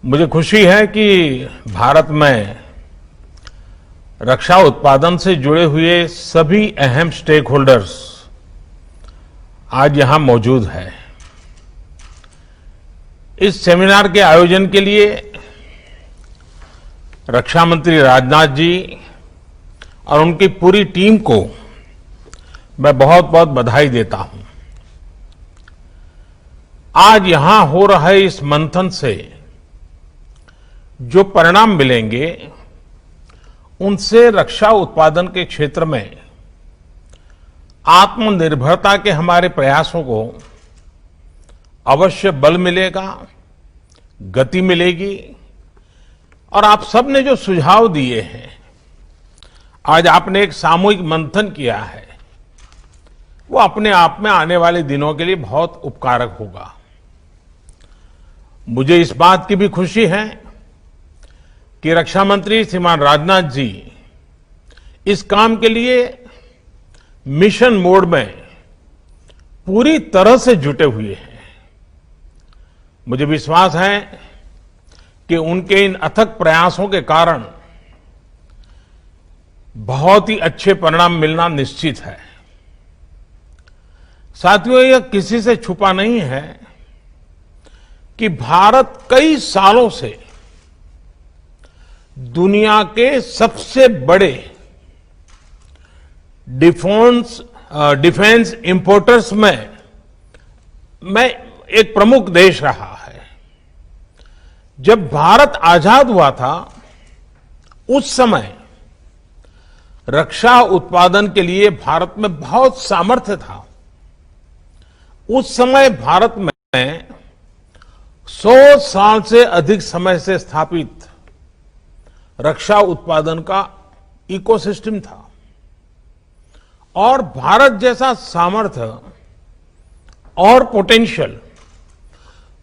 मुझे खुशी है कि भारत में रक्षा उत्पादन से जुड़े हुए सभी अहम स्टेक होल्डर्स आज यहां मौजूद हैं। इस सेमिनार के आयोजन के लिए रक्षा मंत्री राजनाथ जी और उनकी पूरी टीम को मैं बहुत बहुत बधाई देता हूं। आज यहां हो रहे इस मंथन से जो परिणाम मिलेंगे उनसे रक्षा उत्पादन के क्षेत्र में आत्मनिर्भरता के हमारे प्रयासों को अवश्य बल मिलेगा, गति मिलेगी। और आप सबने जो सुझाव दिए हैं, आज आपने एक सामूहिक मंथन किया है, वो अपने आप में आने वाले दिनों के लिए बहुत उपकारक होगा। मुझे इस बात की भी खुशी है कि रक्षा मंत्री श्रीमान राजनाथ जी इस काम के लिए मिशन मोड में पूरी तरह से जुटे हुए हैं। मुझे विश्वास है कि उनके इन अथक प्रयासों के कारण बहुत ही अच्छे परिणाम मिलना निश्चित है। साथियों, यह किसी से छुपा नहीं है कि भारत कई सालों से दुनिया के सबसे बड़े डिफेंस इंपोर्टर्स में एक प्रमुख देश रहा है। जब भारत आजाद हुआ था, उस समय रक्षा उत्पादन के लिए भारत में बहुत सामर्थ्य था। उस समय भारत में 100 साल से अधिक समय से स्थापित रक्षा उत्पादन का इकोसिस्टम था और भारत जैसा सामर्थ्य और पोटेंशियल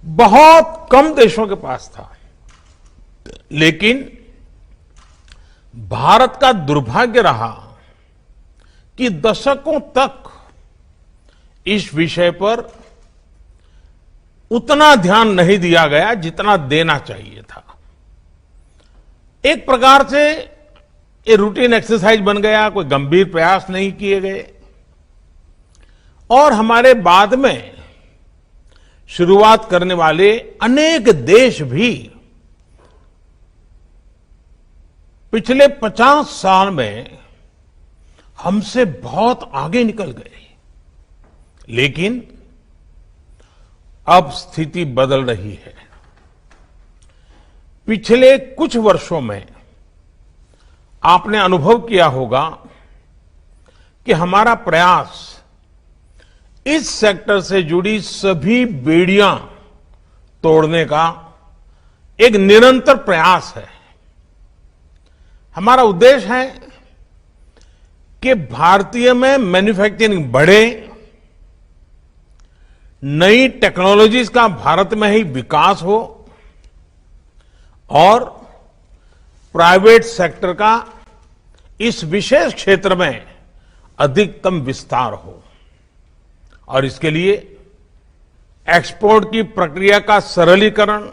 बहुत कम देशों के पास था। लेकिन भारत का दुर्भाग्य रहा कि दशकों तक इस विषय पर उतना ध्यान नहीं दिया गया जितना देना चाहिए था। एक प्रकार से ये रूटीन एक्सरसाइज बन गया, कोई गंभीर प्रयास नहीं किए गए और हमारे बाद में शुरुआत करने वाले अनेक देश भी पिछले 50 साल में हमसे बहुत आगे निकल गए। लेकिन अब स्थिति बदल रही है। पिछले कुछ वर्षों में आपने अनुभव किया होगा कि हमारा प्रयास इस सेक्टर से जुड़ी सभी बेड़ियां तोड़ने का एक निरंतर प्रयास है। हमारा उद्देश्य है कि भारतीय में मैन्युफैक्चरिंग बढ़े, नई टेक्नोलॉजीज का भारत में ही विकास हो और प्राइवेट सेक्टर का इस विशेष क्षेत्र में अधिकतम विस्तार हो। और इसके लिए एक्सपोर्ट की प्रक्रिया का सरलीकरण,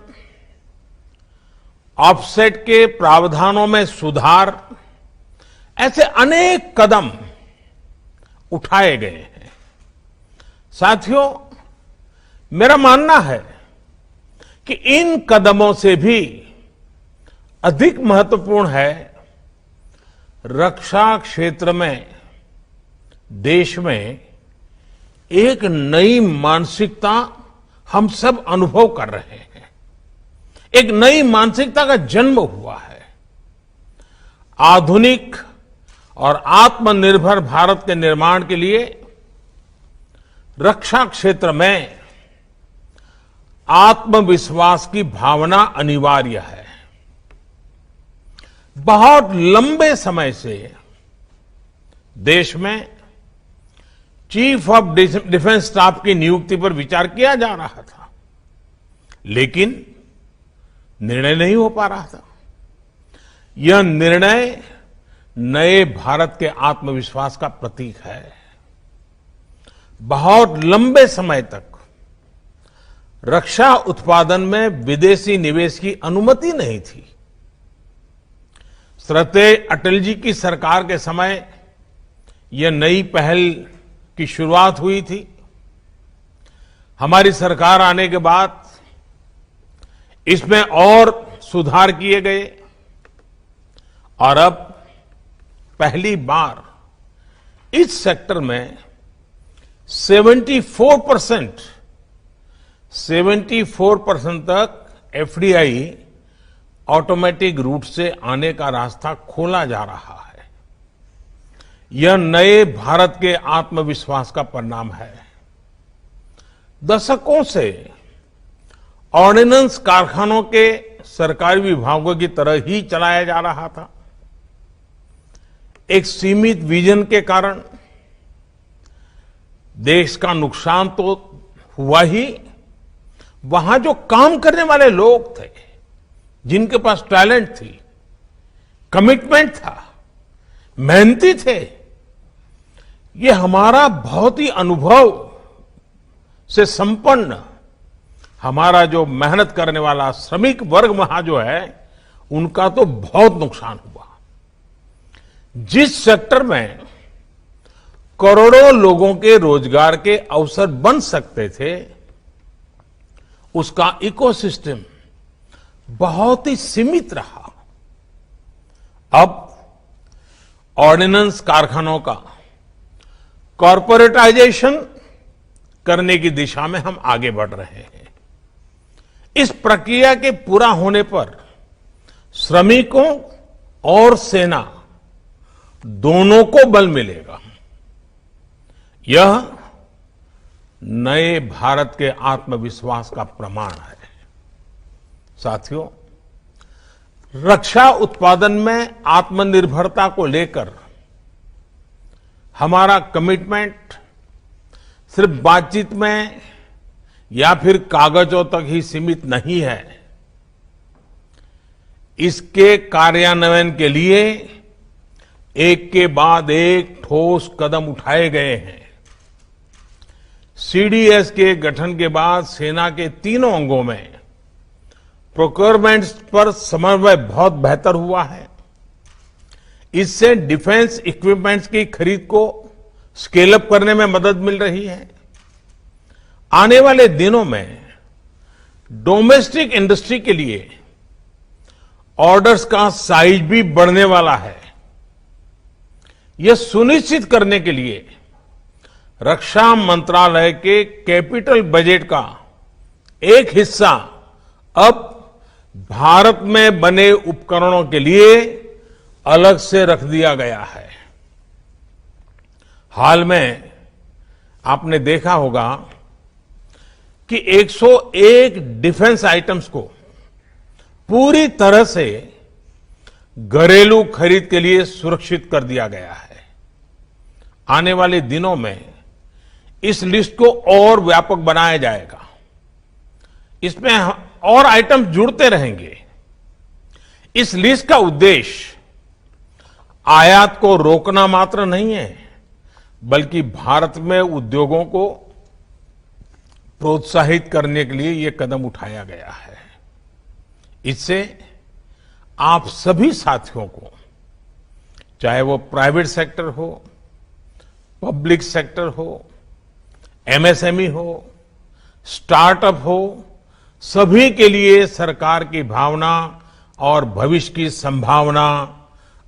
ऑफसेट के प्रावधानों में सुधार, ऐसे अनेक कदम उठाए गए हैं। साथियों, मेरा मानना है कि इन कदमों से भी अधिक महत्वपूर्ण है रक्षा क्षेत्र में देश में एक नई मानसिकता हम सब अनुभव कर रहे हैं। एक नई मानसिकता का जन्म हुआ है। आधुनिक और आत्मनिर्भर भारत के निर्माण के लिए रक्षा क्षेत्र में आत्मविश्वास की भावना अनिवार्य है। बहुत लंबे समय से देश में चीफ ऑफ डिफेंस स्टाफ की नियुक्ति पर विचार किया जा रहा था, लेकिन निर्णय नहीं हो पा रहा था। यह निर्णय नए भारत के आत्मविश्वास का प्रतीक है। बहुत लंबे समय तक रक्षा उत्पादन में विदेशी निवेश की अनुमति नहीं थी। श्रद्धेय अटल जी की सरकार के समय यह नई पहल की शुरुआत हुई थी। हमारी सरकार आने के बाद इसमें और सुधार किए गए और अब पहली बार इस सेक्टर में 74% तक एफडीआई ऑटोमेटिक रूट से आने का रास्ता खोला जा रहा है। यह नए भारत के आत्मविश्वास का परिणाम है। दशकों से ऑर्डिनेंस कारखानों के सरकारी विभागों की तरह ही चलाया जा रहा था। एक सीमित विजन के कारण देश का नुकसान तो हुआ ही, वहां जो काम करने वाले लोग थे, जिनके पास टैलेंट थी, कमिटमेंट था, मेहनती थे, ये हमारा बहुत ही अनुभव से संपन्न हमारा जो मेहनत करने वाला श्रमिक वर्ग वहां जो है, उनका तो बहुत नुकसान हुआ। जिस सेक्टर में करोड़ों लोगों के रोजगार के अवसर बन सकते थे, उसका इकोसिस्टम बहुत ही सीमित रहा। अब ऑर्डिनेंस कारखानों का कॉर्पोरेटाइजेशन करने की दिशा में हम आगे बढ़ रहे हैं। इस प्रक्रिया के पूरा होने पर श्रमिकों और सेना दोनों को बल मिलेगा। यह नए भारत के आत्मविश्वास का प्रमाण है। साथियों, रक्षा उत्पादन में आत्मनिर्भरता को लेकर हमारा कमिटमेंट सिर्फ बातचीत में या फिर कागजों तक ही सीमित नहीं है। इसके कार्यान्वयन के लिए एक के बाद एक ठोस कदम उठाए गए हैं। सीडीएस के गठन के बाद सेना के तीनों अंगों में प्रोक्योरमेंट पर समन्वय बहुत बेहतर हुआ है। इससे डिफेंस इक्विपमेंट्स की खरीद को स्केल अप करने में मदद मिल रही है। आने वाले दिनों में डोमेस्टिक इंडस्ट्री के लिए ऑर्डर्स का साइज भी बढ़ने वाला है। यह सुनिश्चित करने के लिए रक्षा मंत्रालय के कैपिटल बजट का एक हिस्सा अब भारत में बने उपकरणों के लिए अलग से रख दिया गया है। हाल में आपने देखा होगा कि 101 डिफेंस आइटम्स को पूरी तरह से घरेलू खरीद के लिए सुरक्षित कर दिया गया है। आने वाले दिनों में इस लिस्ट को और व्यापक बनाया जाएगा। इसमें और आइटम जुड़ते रहेंगे। इस लिस्ट का उद्देश्य आयात को रोकना मात्र नहीं है, बल्कि भारत में उद्योगों को प्रोत्साहित करने के लिए यह कदम उठाया गया है। इससे आप सभी साथियों को, चाहे वो प्राइवेट सेक्टर हो, पब्लिक सेक्टर हो, एमएसएमई हो, स्टार्टअप हो, सभी के लिए सरकार की भावना और भविष्य की संभावना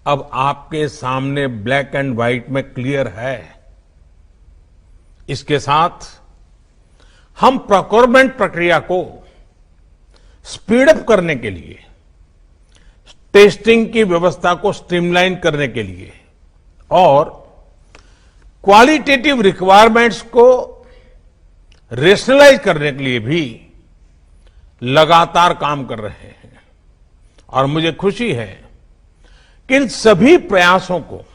अब आपके सामने ब्लैक एंड व्हाइट में क्लियर है। इसके साथ हम प्रोक्योरमेंट प्रक्रिया को स्पीड अप करने के लिए, टेस्टिंग की व्यवस्था को स्ट्रीमलाइन करने के लिए और क्वालिटेटिव रिक्वायरमेंट्स को रेशनलाइज करने के लिए भी लगातार काम कर रहे हैं। और मुझे खुशी है कि इन सभी प्रयासों को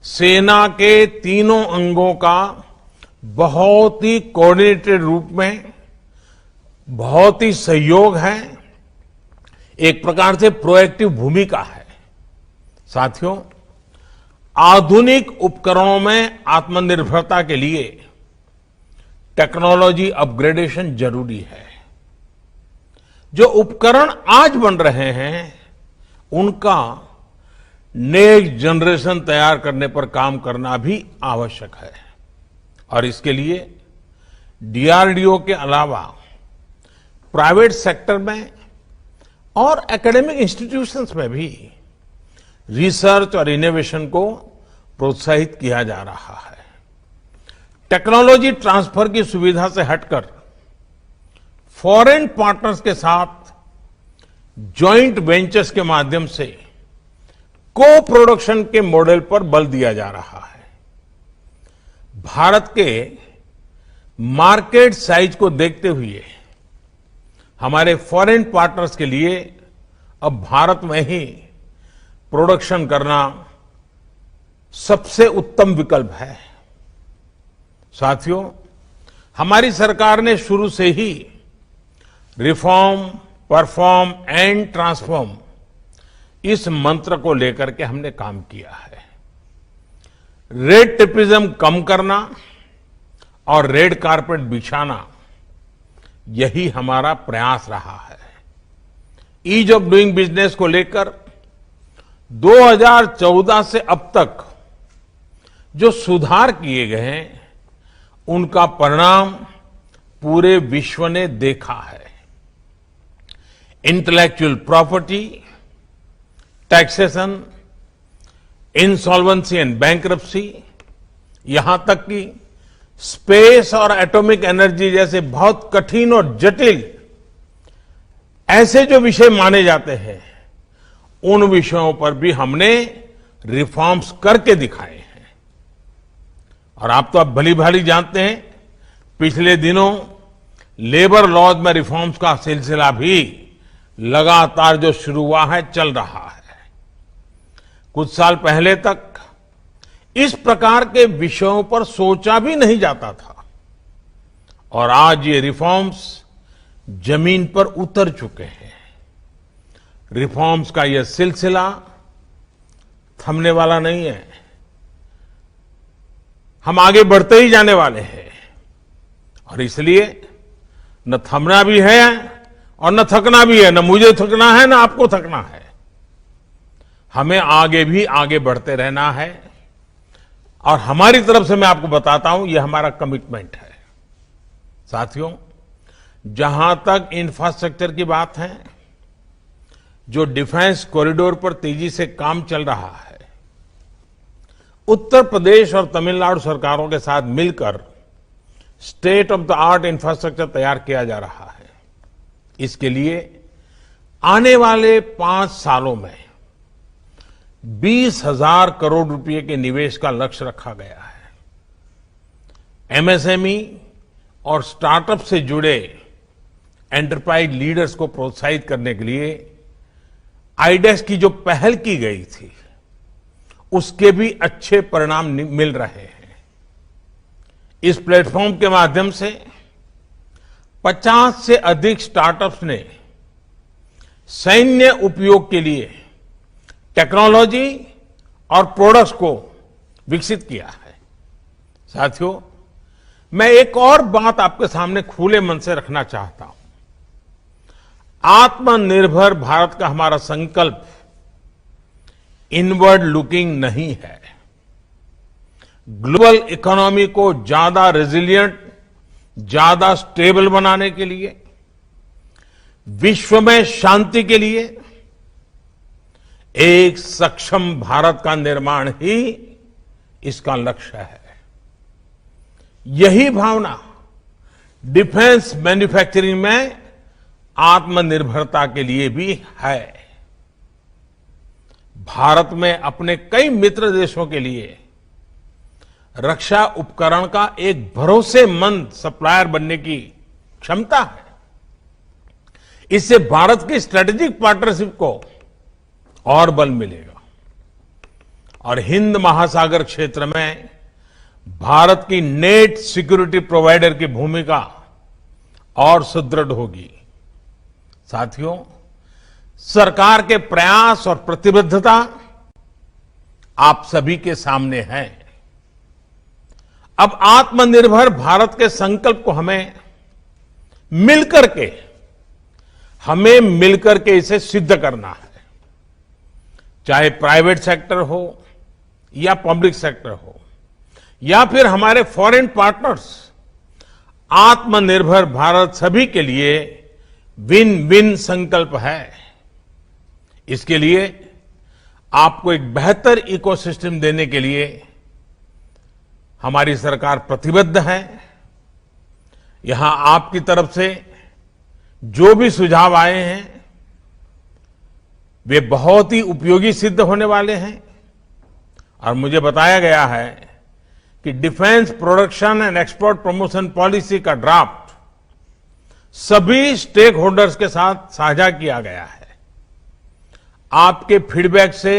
सेना के तीनों अंगों का बहुत ही कोऑर्डिनेटेड रूप में बहुत ही सहयोग है, एक प्रकार से प्रोएक्टिव भूमिका है। साथियों, आधुनिक उपकरणों में आत्मनिर्भरता के लिए टेक्नोलॉजी अपग्रेडेशन जरूरी है। जो उपकरण आज बन रहे हैं उनका नेक्स्ट जनरेशन तैयार करने पर काम करना भी आवश्यक है और इसके लिए डीआरडीओ के अलावा प्राइवेट सेक्टर में और एकेडमिक इंस्टीट्यूशंस में भी रिसर्च और इनोवेशन को प्रोत्साहित किया जा रहा है। टेक्नोलॉजी ट्रांसफर की सुविधा से हटकर फॉरेन पार्टनर्स के साथ जॉइंट वेंचर्स के माध्यम से को प्रोडक्शन के मॉडल पर बल दिया जा रहा है। भारत के मार्केट साइज को देखते हुए हमारे फॉरेन पार्टनर्स के लिए अब भारत में ही प्रोडक्शन करना सबसे उत्तम विकल्प है। साथियों, हमारी सरकार ने शुरू से ही रिफॉर्म, परफॉर्म एंड ट्रांसफॉर्म इस मंत्र को लेकर के हमने काम किया है। रेड टेपिज्म कम करना और रेड कारपेट बिछाना, यही हमारा प्रयास रहा है। ईज ऑफ डूइंग बिजनेस को लेकर 2014 से अब तक जो सुधार किए गए हैं उनका परिणाम पूरे विश्व ने देखा है। Intellectual property, taxation, insolvency and bankruptcy, यहां तक कि स्पेस और एटॉमिक एनर्जी जैसे बहुत कठिन और जटिल ऐसे जो विषय माने जाते हैं उन विषयों पर भी हमने रिफॉर्म्स करके दिखाए हैं। और आप तो अब भली भाली जानते हैं, पिछले दिनों लेबर लॉज में रिफॉर्म्स का सिलसिला भी लगातार जो शुरू हुआ है, चल रहा है। कुछ साल पहले तक इस प्रकार के विषयों पर सोचा भी नहीं जाता था और आज ये रिफॉर्म्स जमीन पर उतर चुके हैं। रिफॉर्म्स का यह सिलसिला थमने वाला नहीं है। हम आगे बढ़ते ही जाने वाले हैं और इसलिए न थमना भी है और न थकना भी है। न मुझे थकना है, न आपको थकना है। हमें आगे भी आगे बढ़ते रहना है और हमारी तरफ से मैं आपको बताता हूं, यह हमारा कमिटमेंट है। साथियों, जहां तक इंफ्रास्ट्रक्चर की बात है, जो डिफेंस कॉरिडोर पर तेजी से काम चल रहा है, उत्तर प्रदेश और तमिलनाडु सरकारों के साथ मिलकर state of the art infrastructure तैयार किया जा रहा है। इसके लिए आने वाले 5 सालों में 20,000 करोड़ रुपए के निवेश का लक्ष्य रखा गया है। एमएसएमई और स्टार्टअप से जुड़े एंटरप्राइज लीडर्स को प्रोत्साहित करने के लिए आईडेक्स की जो पहल की गई थी, उसके भी अच्छे परिणाम मिल रहे हैं। इस प्लेटफॉर्म के माध्यम से 50 से अधिक स्टार्टअप्स ने सैन्य उपयोग के लिए टेक्नोलॉजी और प्रोडक्ट्स को विकसित किया है। साथियों, मैं एक और बात आपके सामने खुले मन से रखना चाहता हूं। आत्मनिर्भर भारत का हमारा संकल्प इनवर्ड लुकिंग नहीं है। ग्लोबल इकोनॉमी को ज्यादा रेजिलिएंट, ज्यादा स्टेबल बनाने के लिए, विश्व में शांति के लिए एक सक्षम भारत का निर्माण ही इसका लक्ष्य है। यही भावना डिफेंस मैन्युफैक्चरिंग में आत्मनिर्भरता के लिए भी है। भारत में अपने कई मित्र देशों के लिए रक्षा उपकरण का एक भरोसेमंद सप्लायर बनने की क्षमता है। इससे भारत की स्ट्रेटेजिक पार्टनरशिप को और बल मिलेगा और हिंद महासागर क्षेत्र में भारत की नेट सिक्योरिटी प्रोवाइडर की भूमिका और सुदृढ़ होगी। साथियों, सरकार के प्रयास और प्रतिबद्धता आप सभी के सामने है। अब आत्मनिर्भर भारत के संकल्प को हमें मिलकर के इसे सिद्ध करना है। चाहे प्राइवेट सेक्टर हो या पब्लिक सेक्टर हो या फिर हमारे फॉरेन पार्टनर्स, आत्मनिर्भर भारत सभी के लिए विन विन संकल्प है। इसके लिए आपको एक बेहतर इकोसिस्टम देने के लिए हमारी सरकार प्रतिबद्ध है। यहां आपकी तरफ से जो भी सुझाव आए हैं वे बहुत ही उपयोगी सिद्ध होने वाले हैं और मुझे बताया गया है कि defence production and export promotion policy का ड्राफ्ट सभी स्टेक होल्डर्स के साथ साझा किया गया है। आपके फीडबैक से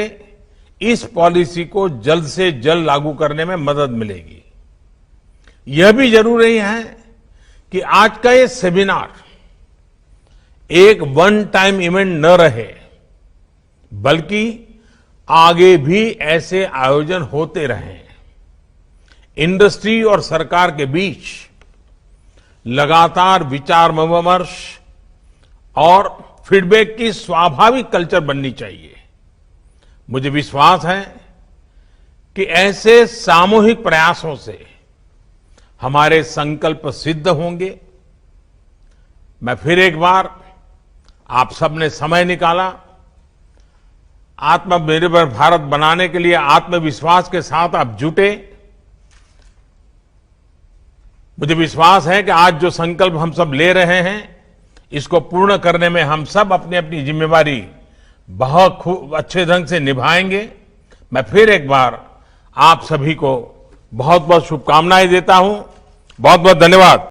इस पॉलिसी को जल्द से जल्द लागू करने में मदद मिलेगी। यह भी जरूरी है कि आज का ये सेमिनार एक वन टाइम इवेंट न रहे, बल्कि आगे भी ऐसे आयोजन होते रहें। इंडस्ट्री और सरकार के बीच लगातार विचार विमर्श और फीडबैक की स्वाभाविक कल्चर बननी चाहिए। मुझे विश्वास है कि ऐसे सामूहिक प्रयासों से हमारे संकल्प सिद्ध होंगे। मैं फिर एक बार आप सबने समय निकाला, आत्मनिर्भर भारत बनाने के लिए आत्मविश्वास के साथ आप जुटे। मुझे विश्वास है कि आज जो संकल्प हम सब ले रहे हैं, इसको पूर्ण करने में हम सब अपनी अपनी जिम्मेवारी बहुत अच्छे ढंग से निभाएंगे। मैं फिर एक बार आप सभी को बहुत बहुत शुभकामनाएं देता हूं। बहुत बहुत धन्यवाद।